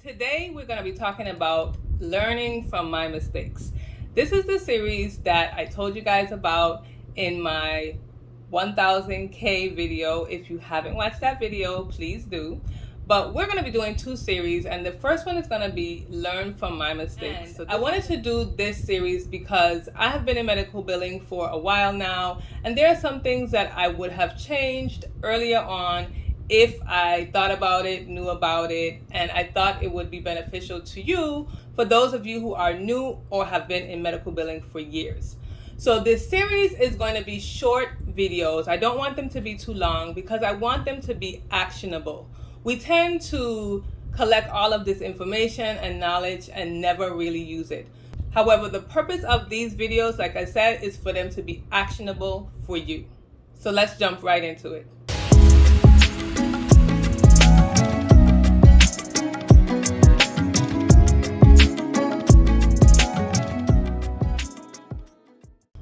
Today we're going to be talking about learning from my mistakes. This is the series that I told you guys about in my 1000K video. If you haven't watched that video, please do. But we're going to be doing two series, and the first one is going to be learn from my mistakes. So I wanted to do this series because I have been in medical billing for a while now, and there are some things that I would have changed earlier on if I thought about it, knew about it, and I thought it would be beneficial to you, for those of you who are new or have been in medical billing for years. So this series is going to be short videos. I don't want them to be too long because I want them to be actionable. We tend to collect all of this information and knowledge and never really use it. However, the purpose of these videos, like I said, is for them to be actionable for you. So let's jump right into it.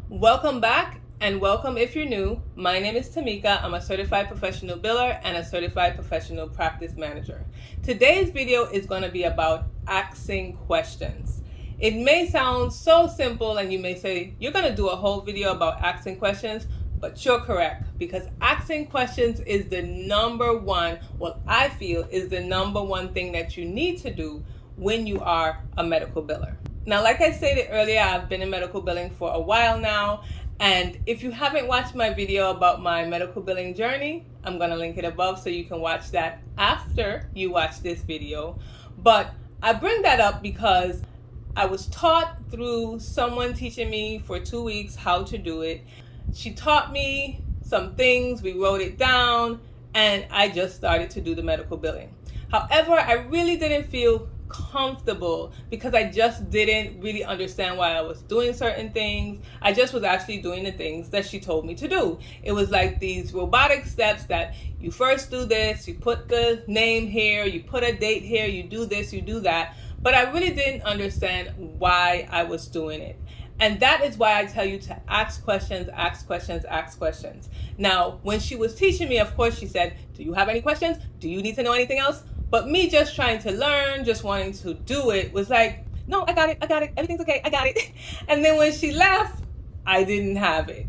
Welcome back, and welcome if you're new. My name is Tamika. I'm a certified professional biller and a certified professional practice manager. Today's video is going to be about asking questions. It may sound so simple, and you may say, you're going to do a whole video about asking questions, but you're correct, because asking questions is the number one, what I feel is the number one thing that you need to do when you are a medical biller. Now, like I stated earlier, I've been in medical billing for a while now, and if you haven't watched my video about my medical billing journey, I'm going to link it above so you can watch that after you watch this video. But I bring that up because I was taught through someone teaching me for 2 weeks how to do it. She taught me some things, we wrote it down, and I just started to do the medical billing. However, I really didn't feel comfortable because I just didn't really understand why I was doing certain things. I just was actually doing the things that she told me to do. It was like these robotic steps that you first do this, you put the name here, you put a date here, you do this, you do that. But I really didn't understand why I was doing it. And that is why I tell you to ask questions, ask questions, ask questions. Now, when she was teaching me, of course, she said, do you have any questions? Do you need to know anything else? But me just trying to learn, just wanting to do it, was like, no, I got it, everything's okay, I got it. And then when she left, I didn't have it.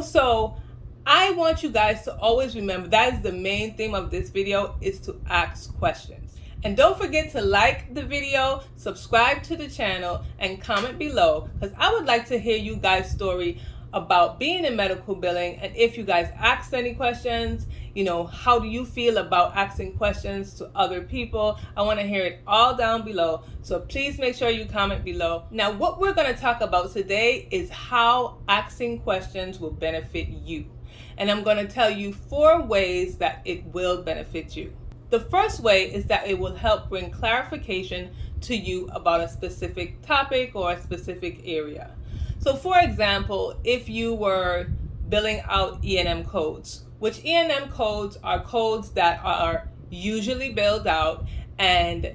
So I want you guys to always remember that is the main theme of this video, is to ask questions. And don't forget to like the video, subscribe to the channel, and comment below, because I would like to hear you guys' story about being in medical billing, and if you guys asked any questions, how do you feel about asking questions to other people? I want to hear it all down below, so please make sure you comment below. Now, what we're going to talk about today is how asking questions will benefit you, and I'm going to tell you 4 ways that it will benefit you. The first way is that it will help bring clarification to you about a specific topic or a specific area. So for example, if you were billing out E&M codes, which E&M codes are codes that are usually billed out, and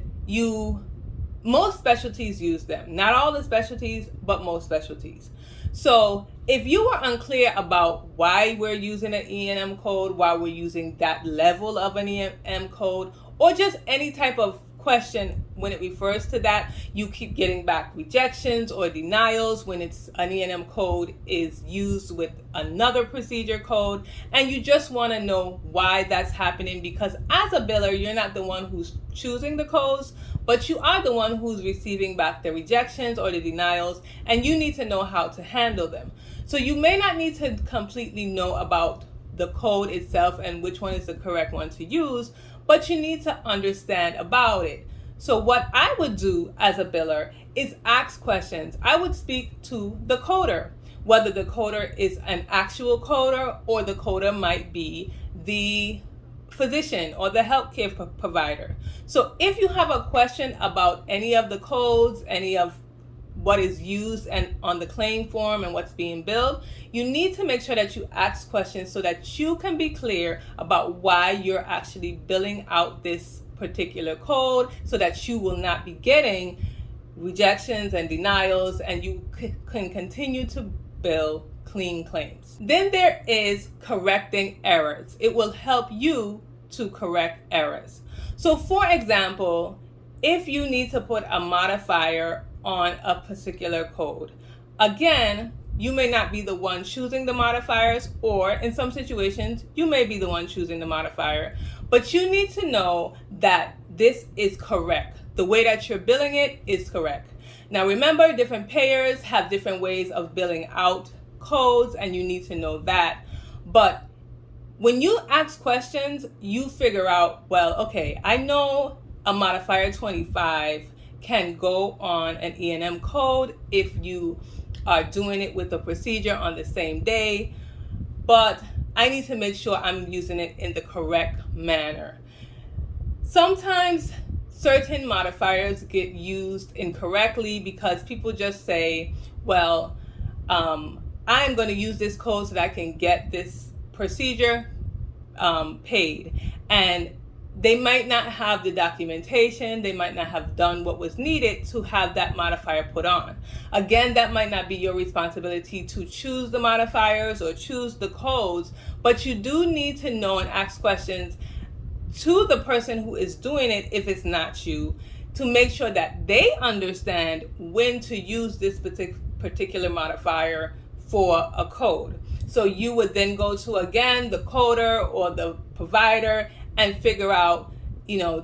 most specialties use them. Not all the specialties, but most specialties. So if you were unclear about why we're using an E&M code, why we're using that level of an E&M code, or just any type of question when it refers to that, you keep getting back rejections or denials when it's an E&M code is used with another procedure code, and you just want to know why that's happening, because as a biller, you're not the one who's choosing the codes, but you are the one who's receiving back the rejections or the denials, and you need to know how to handle them. So you may not need to completely know about the code itself and which one is the correct one to use, but you need to understand about it. So what I would do as a biller is ask questions. I would speak to the coder, whether the coder is an actual coder or the coder might be the physician or the healthcare provider. So if you have a question about any of the codes, any of what is used and on the claim form and what's being billed, you need to make sure that you ask questions so that you can be clear about why you're actually billing out this particular code, so that you will not be getting rejections and denials, and you can continue to bill clean claims. Then there is correcting errors. It will help you to correct errors. So for example, if you need to put a modifier on a particular code. Again, you may not be the one choosing the modifiers, or in some situations, you may be the one choosing the modifier, but you need to know that this is correct. The way that you're billing it is correct. Now remember, different payers have different ways of billing out codes, and you need to know that. But when you ask questions, you figure out, well, okay, I know a modifier 25 can go on an E&M code if you are doing it with a procedure on the same day, but I need to make sure I'm using it in the correct manner. Sometimes certain modifiers get used incorrectly because people just say, well, I'm going to use this code so that I can get this procedure paid. And they might not have the documentation, they might not have done what was needed to have that modifier put on. Again, that might not be your responsibility to choose the modifiers or choose the codes, but you do need to know and ask questions to the person who is doing it, if it's not you, to make sure that they understand when to use this particular modifier for a code. So you would then go to, again, the coder or the provider and figure out,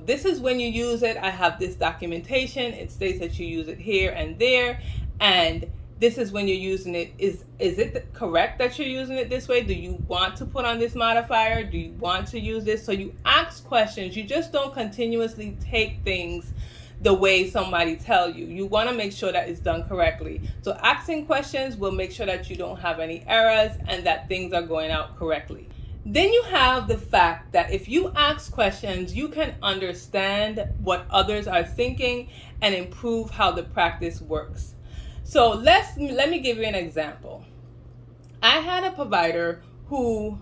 this is when you use it. I have this documentation. It states that you use it here and there. And this is when you're using it. Is it correct that you're using it this way? Do you want to put on this modifier? Do you want to use this? So you ask questions. You just don't continuously take things the way somebody tell you. You want to make sure that it's done correctly. So asking questions will make sure that you don't have any errors and that things are going out correctly. Then you have the fact that if you ask questions, you can understand what others are thinking and improve how the practice works. So let me give you an example. I had a provider who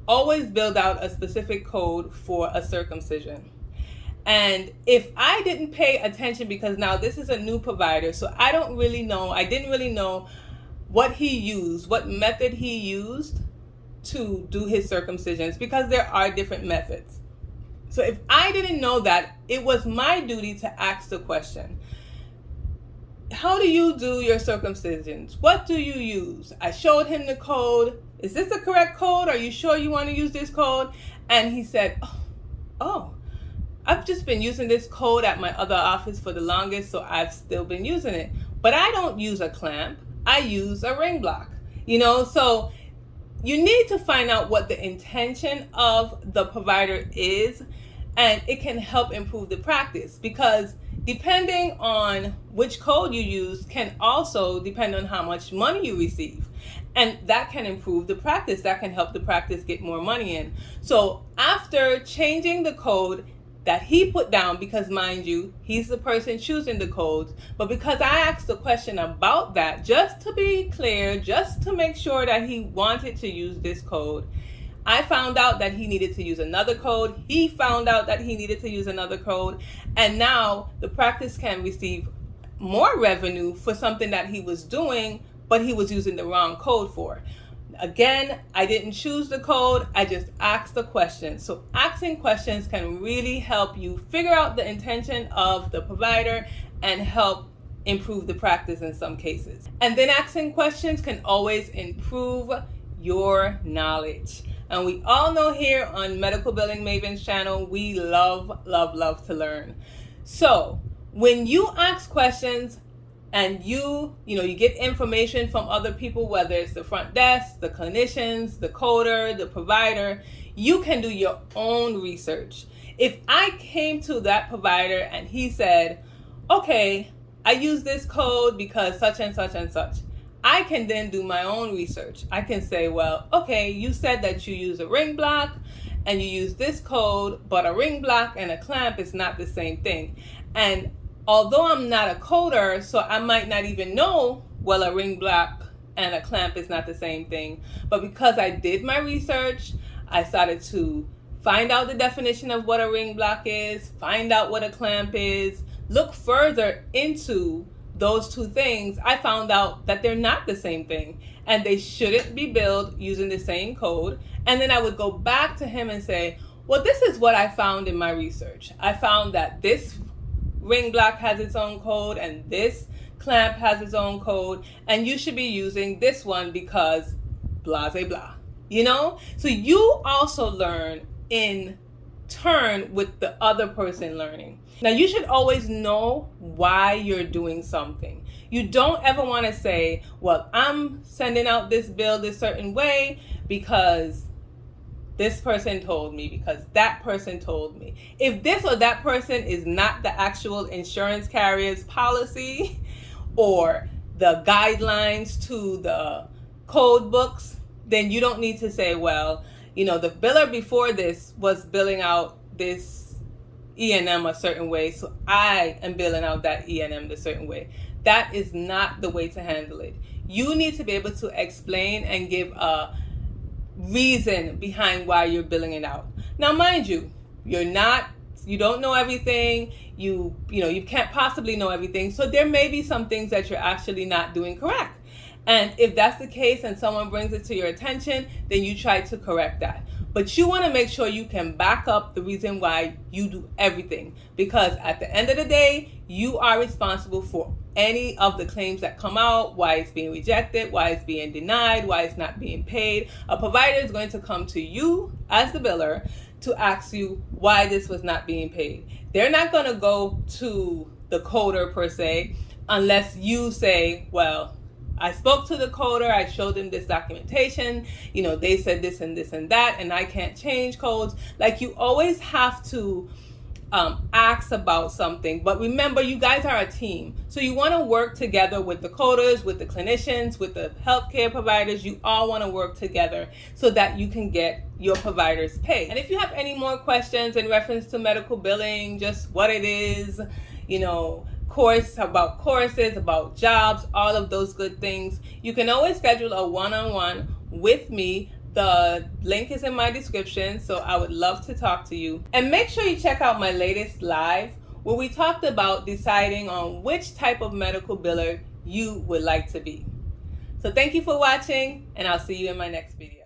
always billed out a specific code for a circumcision. And if I didn't pay attention, because now this is a new provider, so I didn't really know what he used, what method he used to do his circumcisions, because there are different methods. So if I didn't know that, it was my duty to ask the question, how do you do your circumcisions? What do you use? I showed him the code. Is this the correct code? Are you sure you want to use this code? And he said, oh, I've just been using this code at my other office for the longest, so I've still been using it. But I don't use a clamp. I use a ring block. So you need to find out what the intention of the provider is, and it can help improve the practice, because depending on which code you use can also depend on how much money you receive. And that can improve the practice. That can help the practice get more money in. So after changing the code that he put down, because mind you, he's the person choosing the codes, but because I asked the question about that, just to be clear, just to make sure that he wanted to use this code, I found out that he needed to use another code. He found out that he needed to use another code. And now the practice can receive more revenue for something that he was doing, but he was using the wrong code for. Again, I didn't choose the code. I just asked the question. So asking questions can really help you figure out the intention of the provider and help improve the practice in some cases. And then asking questions can always improve your knowledge. And we all know here on Medical Billing Mavens channel, we love to learn. So when you ask questions and you get information from other people, whether it's the front desk, the clinicians, the coder, the provider, you can do your own research. If I came to that provider and he said, okay, I use this code because such and such and such, I can then do my own research. I can say, well, okay, you said that you use a ring block and you use this code, but a ring block and a clamp is not the same thing. And although I'm not a coder, so I might not even know, well, a ring block and a clamp is not the same thing. But because I did my research, I started to find out the definition of what a ring block is, find out what a clamp is, look further into those two things. I found out that they're not the same thing and they shouldn't be billed using the same code. And then I would go back to him and say, well, this is what I found in my research. I found that this ring block has its own code and this clamp has its own code, and you should be using this one because blah blah blah, you know? So you also learn in turn with the other person learning. Now you should always know why you're doing something. You don't ever want to say, well, I'm sending out this bill this certain way because this person told me, because that person told me. If this or that person is not the actual insurance carrier's policy or the guidelines to the code books, then you don't need to say, well, you know, the biller before this was billing out this E&M a certain way, so I am billing out that E&M the certain way. That is not the way to handle it. You need to be able to explain and give a reason behind why you're billing it out. Now, mind you, you don't know everything. You can't possibly know everything. So there may be some things that you're actually not doing correct. And if that's the case and someone brings it to your attention, then you try to correct that. But you want to make sure you can back up the reason why you do everything. Because at the end of the day, you are responsible for any of the claims that come out, why it's being rejected, why it's being denied, why it's not being paid. A provider is going to come to you as the biller to ask you why this was not being paid. They're not going to go to the coder per se unless you say, well, I spoke to the coder, I showed them this documentation, you know, they said this and this and that, and I can't change codes. Like, you always have to ask about something. But remember, you guys are a team. So you want to work together with the coders, with the clinicians, with the healthcare providers. You all want to work together so that you can get your providers paid. And if you have any more questions in reference to medical billing, just what it is, you know, about courses, about jobs, all of those good things, you can always schedule a one-on-one with me. The link is in my description, so I would love to talk to you. And make sure you check out my latest live where we talked about deciding on which type of medical biller you would like to be. So thank you for watching, and I'll see you in my next video.